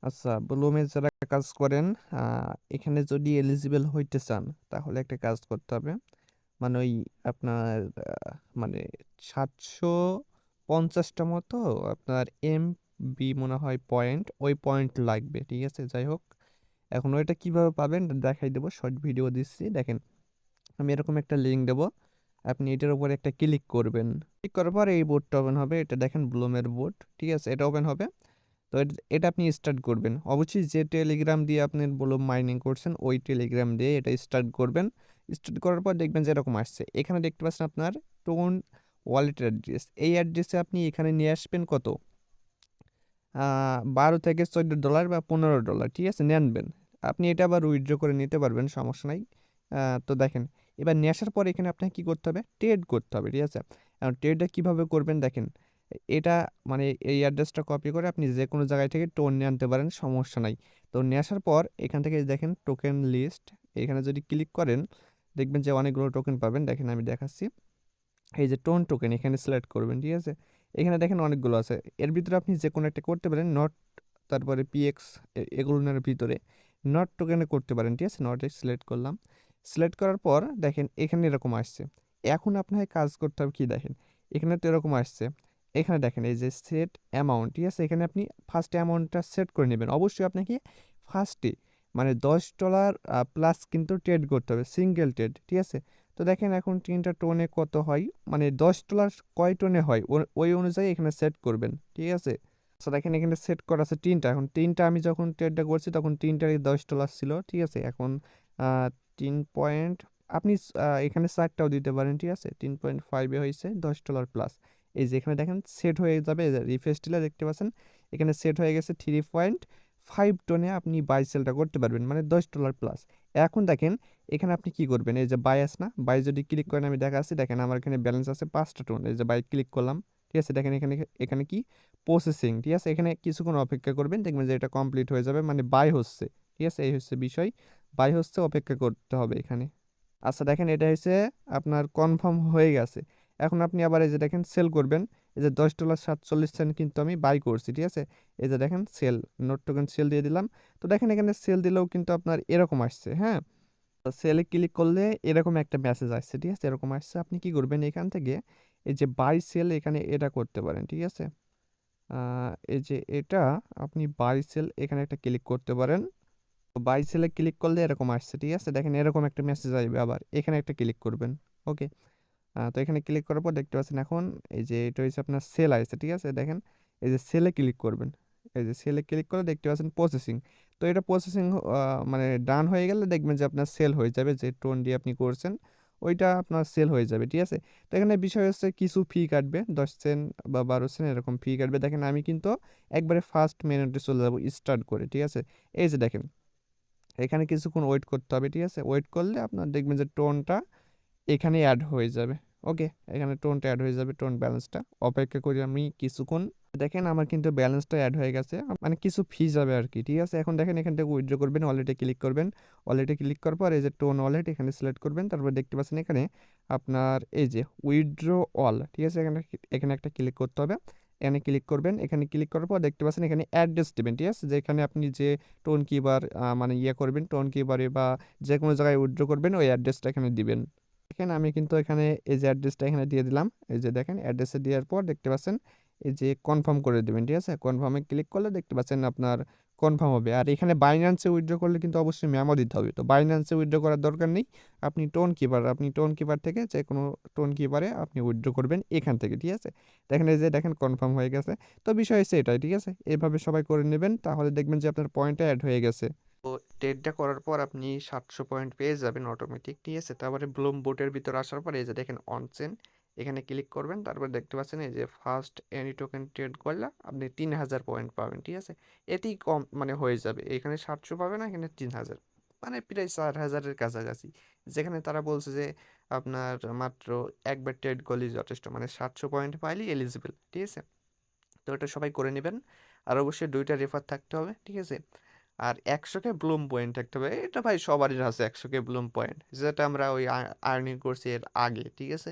আচ্ছা, ব্লুমে যারা কাজ করেন, এখানে যদি এলিজিবল হইতে চান তাহলে একটা কাজ করতে হবে। মানে ওই আপনার মানে 750টা মতো আপনার বি মনে হয় পয়েন্ট, ওই পয়েন্ট লাগবে, ঠিক আছে? যাই হোক, এখন ওইটা কিভাবে পাবেন দেখাই দেবো, শর্ট ভিডিও দিচ্ছি দেখেন। আমি এরকম একটা লিঙ্ক দেবো, আপনি এটার উপর একটা ক্লিক করবেন। ক্লিক করার পর এই বোর্ডটা ওপেন হবে, এটা দেখেন ব্লুমের বোর্ড, ঠিক আছে? এটা ওপেন হবে। তো এটা আপনি স্টার্ট করবেন অবশ্যই যে টেলিগ্রাম দিয়ে আপনি বলো মাইনিং করছেন ওই টেলিগ্রাম দিয়ে এটা স্টার্ট করবেন। স্টার্ট করার পর দেখবেন যে এরকম আসছে, এখানে দেখতে পাচ্ছেন আপনার টোন ওয়ালেট অ্যাড্রেস। এই অ্যাড্রেসে আপনি এখানে নিয়ে আসবেন কত, 12 থেকে 14 ডলার বা $15, ঠিক আছে? নেনবেন আপনি, এটা আবার উইথড্র করে নিতে পারবেন, সমস্যা নাই। তো দেখেন, এবার নিয়ে আসার পর এখানে আপনাকে কী করতে হবে, ট্রেড করতে হবে, ঠিক আছে? এখন ট্রেডটা কীভাবে করবেন দেখেন, এটা মানে এই অ্যাড্রেসটা কপি করে আপনি যে কোনো জায়গায় থেকে টোন নিয়ে আনতে পারেন, সমস্যা নাই। তো নিয়ে আসার পর এখান থেকে দেখেন টোকেন লিস্ট, এখানে যদি ক্লিক করেন দেখবেন যে অনেকগুলো টোকেন পাবেন। দেখেন আমি দেখাচ্ছি, এই যে টোন টোকেন এখানে সিলেক্ট করবেন, ঠিক আছে? এখানে দেখেন অনেকগুলো আছে, এর ভিতরে আপনি যে কোনো একটা করতে পারেন। নট, তারপরে পিএক্স, এগুলোর ভিতরে নট টোকেনে করতে পারেন, ঠিক আছে? নটে সিলেক্ট করলাম। সিলেক্ট করার পর দেখেন এখানে এরকম আসছে। এখন আপনাকে কাজ করতে হবে কি দেখেন, এখানে তো এরকম আসছে। এখানে দেখেন এই যে সেট অ্যামাউন্ট, ঠিক আছে? এখানে আপনি ফার্স্ট অ্যামাউন্টটা সেট করে নেবেন। অবশ্যই আপনাকে ফার্স্টে মানে $10 প্লাস কিন্তু ট্রেড করতে হবে, সিঙ্গেল ট্রেড, ঠিক আছে? তো দেখেন এখন 3টা টোনে কত হয়, মানে $10 কয় টোনে হয় ওই অনুযায়ী এখানে সেট করবেন, ঠিক আছে? আচ্ছা দেখেন এখানে সেট করা আছে 3টা। এখন 3টা আমি যখন ট্রেডটা করছি তখন 3টারই $10 ছিল, ঠিক আছে? এখন 3 পয়েন্ট, আপনি এখানে 4টাও দিতে পারেন, ঠিক আছে? 3.5 হয়েছে $10 প্লাস। এই যে এখানে দেখেন সেট হয়ে যাবে, রিফ্রেশ দিলে দেখতে পাচ্ছেন এখানে সেট হয়ে গেছে। 3.5 টোনে আপনি বাই সেলটা করতে পারবেন, মানে $10 প্লাস। এখন দেখেন এখানে আপনি কি করবেন, এই যে বাই আছে না, বাই যদি ক্লিক করেন আমি দেখাচ্ছি। দেখেন আমার এখানে ব্যালেন্স আছে 5টা টোন, এই যে বাই ক্লিক করলাম, ঠিক আছে? দেখেন এখানে এখানে কি প্রসেসিং, ঠিক আছে? এখানে কিছুক্ষণ অপেক্ষা করবেন, দেখবেন যে এটা কমপ্লিট হয়ে যাবে, মানে বাই হচ্ছে, ঠিক আছে? এই হচ্ছে বিষয়, বাই হচ্ছে, অপেক্ষা করতে হবে এখানে। আচ্ছা দেখেন এটা হচ্ছে আপনার কনফার্ম হয়ে গেছে। এখন আপনি আবার এই যে দেখেন সেল করবেন, এই যে $10.47 কিন্তু আমি বাই করছি, ঠিক আছে? এই যে দেখেন সেল, নোট টোকেন সেল দিয়ে দিলাম। তো দেখেন এখানে সেল দিলেও কিন্তু আপনার এরকম আসছে, হ্যাঁ? সেলে ক্লিক করলে এরকম একটা মেসেজ আসছে, ঠিক আছে? এরকম আসছে, আপনি কি করবেন এখান থেকে এই যে বাই সেল এখানে এটা করতে পারেন, ঠিক আছে? এই যে এটা আপনি বাই সেল এখানে একটা ক্লিক করতে পারেন। তো বাই সেলে ক্লিক করলে এরকম আসছে, ঠিক আছে? দেখেন এরকম একটা মেসেজ আসবে, আবার এখানে একটা ক্লিক করবেন। ওকে, তো এখানে ক্লিক করার পর দেখতে পাচ্ছেন এখন এই যে এটা হচ্ছে আপনার সেল আসছে, ঠিক আছে? দেখেন এই যে সেলে ক্লিক করবেন, এই যে সেলে ক্লিক করে দেখতে পাচ্ছেন প্রসেসিং। তো এটা প্রসেসিং মানে ডান হয়ে গেলে দেখবেন যে আপনার সেল হয়ে যাবে, যে টোন দিয়ে আপনি করছেন ওইটা আপনার সেল হয়ে যাবে, ঠিক আছে? তো এখানে বিষয় হচ্ছে কিছু ফি কাটবে, 10 সেন্ট বা 12 সেন্ট এরকম ফি কাটবে। দেখেন আমি কিন্তু একবারে ফার্স্ট মেনুতে চলে যাবো স্টার্ট করে, ঠিক আছে? এই যে দেখেন এখানে কিছুক্ষণ ওয়েট করতে হবে, ঠিক আছে? ওয়েট করলে আপনার দেখবেন যে টোনটা এখানে অ্যাড হয়ে যাবে। ওকে, এখানে টোনটা অ্যাড হয়ে যাবে, টোন ব্যালেন্সটা। অপেক্ষা করি আমি কিছুক্ষণ। দেখেন আমার কিন্তু ব্যালেন্সটা অ্যাড হয়ে গেছে, মানে কিছু ফি যাবে আর কি, ঠিক আছে? এখন দেখেন এখান থেকে উইথড্র করবেন, ওয়ালেটে ক্লিক করবেন। ওয়ালেটে ক্লিক করার পর এই যে টোন ওয়ালেট এখানে সিলেক্ট করবেন, তারপর দেখতে পাচ্ছেন এখানে আপনার এই যে উইথড্র অল, ঠিক আছে? এখানে এখানে একটা ক্লিক করতে হবে, এখানে ক্লিক করবেন। এখানে ক্লিক করার পর দেখতে পাচ্ছেন এখানে অ্যাড্রেস দেবেন, ঠিক আছে? যেখানে আপনি যে টোন কিবার মানে ইয়ে করবেন, টোন কিবারে বা যে কোনো জায়গায় উইথড্র করবেন ওই অ্যাড্রেসটা এখানে দিবেন। দেখেন আমি কিন্তু এখানে এই যে অ্যাড্রেসটা এখানে দিয়ে দিলাম। এই যে দেখেন অ্যাড্রেসে দেওয়ার পর দেখতে পাচ্ছেন এই যে কনফার্ম করে দেবেন, ঠিক আছে? কনফার্মে ক্লিক করলে দেখতে পাচ্ছেন আপনার কনফার্ম হবে। আর এখানে বাইন্যান্সে উইথড্র করলে কিন্তু অবশ্যই মেমো দিতে হবে, তো বাইন্যান্সে উইথড্র করার দরকার নেই। আপনি টোন কিপার থেকে যে কোনো টোন কিপারে আপনি উইথড্র করবেন এখান থেকে, ঠিক আছে? দেখেন এই যে দেখেন কনফার্ম হয়ে গেছে। তো বিষয় হচ্ছে এটাই, ঠিক আছে? এভাবে সবাই করে নেবেন, তাহলে দেখবেন যে আপনার পয়েন্টটা অ্যাড হয়ে গেছে। তো ট্রেডটা করার পর আপনি 700 পয়েন্ট পেয়ে যাবেন অটোমেটিক, ঠিক আছে? তারপরে ব্লুম বোটের ভিতর আসার পর এই যে দেখেন অন চেন, এখানে ক্লিক করবেন। তারপর দেখতে পাচ্ছেন এই যে ফার্স্ট এনি টোকেন ট্রেড করলে আপনি 3000 পয়েন্ট পাবেন, ঠিক আছে? এতেই কম মানে হয়ে যাবে, এখানে 700 পাবে না, এখানে 3000, মানে প্রায় 4000-এর কাছাকাছি। যেখানে তারা বলছে যে আপনার মাত্র একবার ট্রেড করলেই যথেষ্ট, মানে 700 পয়েন্ট পাইলেই এলিজিবল, ঠিক আছে? তো এটা সবাই করে নেবেন। আর অবশ্যই 2টা রেফার থাকতে হবে, ঠিক আছে? আর 100কে ব্লুম পয়েন্ট থাকতে হবে, এটা ভাই সবারই আছে 100কে ব্লুম পয়েন্ট, যেটা আমরা ওই আর্নিং করছি এর আগে, ঠিক আছে?